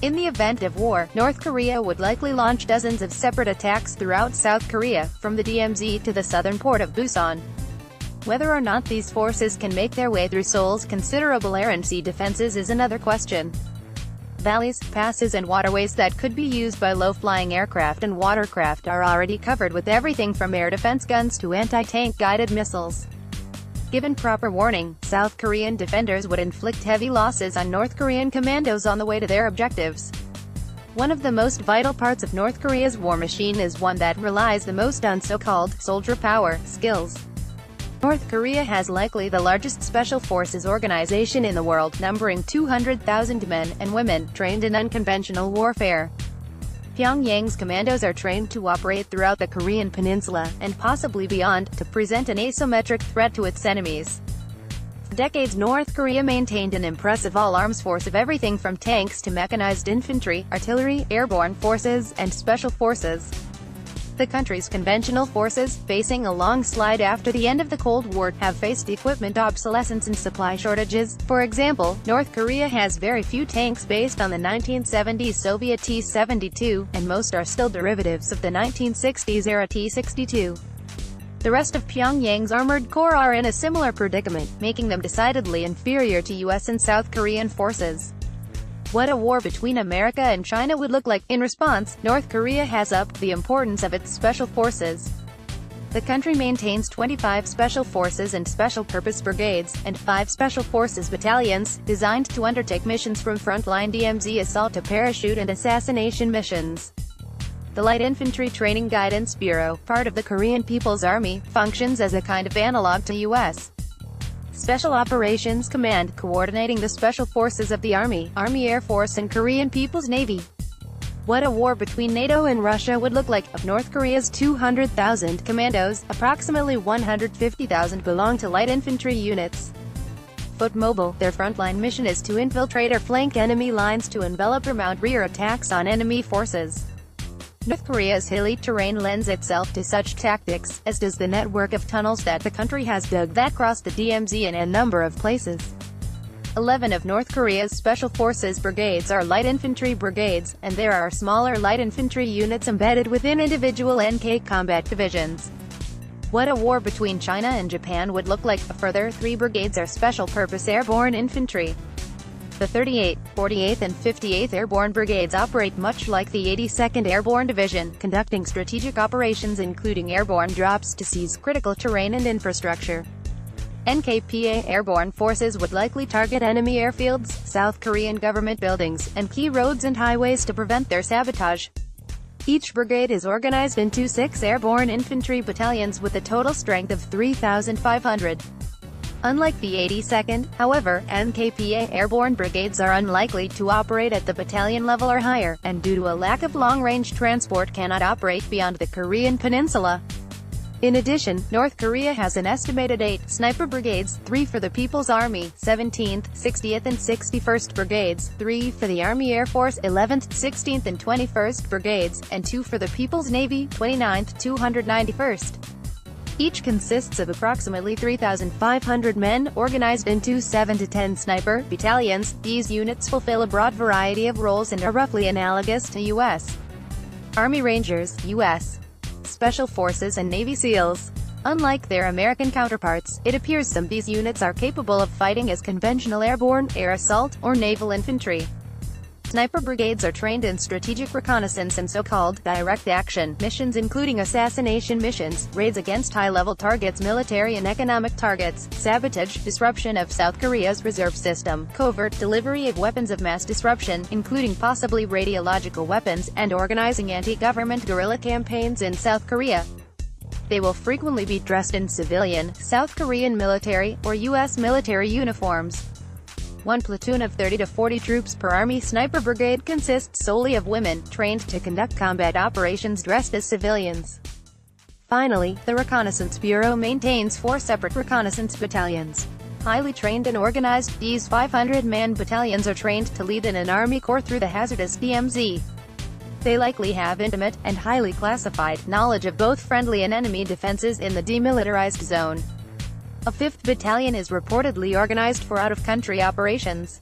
In the event of war, North Korea would likely launch dozens of separate attacks throughout South Korea, from the DMZ to the southern port of Busan. Whether or not these forces can make their way through Seoul's considerable air and sea defenses is another question. Valleys, passes and waterways that could be used by low-flying aircraft and watercraft are already covered with everything from air defense guns to anti-tank guided missiles. Given proper warning, South Korean defenders would inflict heavy losses on North Korean commandos on the way to their objectives. One of the most vital parts of North Korea's war machine is one that relies the most on so-called soldier power skills. North Korea has likely the largest special forces organization in the world, numbering 200,000 men and women, trained in unconventional warfare. Pyongyang's commandos are trained to operate throughout the Korean peninsula, and possibly beyond, to present an asymmetric threat to its enemies. For decades North Korea maintained an impressive all-arms force of everything from tanks to mechanized infantry, artillery, airborne forces, and special forces. The country's conventional forces, facing a long slide after the end of the Cold War, have faced equipment obsolescence and supply shortages. For example, North Korea has very few tanks based on the 1970s Soviet T-72, and most are still derivatives of the 1960s-era T-62. The rest of Pyongyang's armored corps are in a similar predicament, making them decidedly inferior to US and South Korean forces. What a war between America and China would look like. In response, North Korea has upped the importance of its special forces. The country maintains 25 special forces and special purpose brigades, and 5 special forces battalions, designed to undertake missions from frontline DMZ assault to parachute and assassination missions. The Light Infantry Training Guidance Bureau, part of the Korean People's Army, functions as a kind of analog to U.S. Special Operations Command, coordinating the special forces of the Army, Army Air Force and Korean People's Navy. What a war between NATO and Russia would look like. Of North Korea's 200,000 commandos, approximately 150,000 belong to light infantry units. Foot mobile, their frontline mission is to infiltrate or flank enemy lines to envelop or mount rear attacks on enemy forces. North Korea's hilly terrain lends itself to such tactics, as does the network of tunnels that the country has dug that cross the DMZ in a number of places. 11 of North Korea's special forces brigades are light infantry brigades, and there are smaller light infantry units embedded within individual NK combat divisions. What a war between China and Japan would look like. A further 3 brigades are special-purpose airborne infantry. The 38th, 48th and 58th Airborne Brigades operate much like the 82nd Airborne Division, conducting strategic operations including airborne drops to seize critical terrain and infrastructure. NKPA airborne forces would likely target enemy airfields, South Korean government buildings, and key roads and highways to prevent their sabotage. Each brigade is organized into 6 airborne infantry battalions with a total strength of 3,500. Unlike the 82nd, however, NKPA airborne brigades are unlikely to operate at the battalion level or higher, and due to a lack of long-range transport cannot operate beyond the Korean peninsula. In addition, North Korea has an estimated 8 sniper brigades, 3 for the People's Army, 17th, 60th and 61st Brigades, 3 for the Army Air Force, 11th, 16th and 21st Brigades, and 2 for the People's Navy, 29th, 291st. Each consists of approximately 3,500 men, organized into 7 to 10 sniper battalions. These units fulfill a broad variety of roles and are roughly analogous to U.S. Army Rangers, U.S. Special Forces and Navy SEALs. Unlike their American counterparts, it appears some of these units are capable of fighting as conventional airborne, air assault, or naval infantry. Sniper brigades are trained in strategic reconnaissance and so-called direct action missions, including assassination missions, raids against high-level targets, military and economic targets, sabotage, disruption of South Korea's reserve system, covert delivery of weapons of mass disruption, including possibly radiological weapons, and organizing anti-government guerrilla campaigns in South Korea. They will frequently be dressed in civilian, South Korean military, or U.S. military uniforms. One platoon of 30 to 40 troops per Army Sniper Brigade consists solely of women, trained to conduct combat operations dressed as civilians. Finally, the Reconnaissance Bureau maintains 4 separate reconnaissance battalions. Highly trained and organized, these 500-man battalions are trained to lead in an Army Corps through the hazardous DMZ. They likely have intimate, and highly classified, knowledge of both friendly and enemy defenses in the demilitarized zone. A 5th battalion is reportedly organized for out-of-country operations.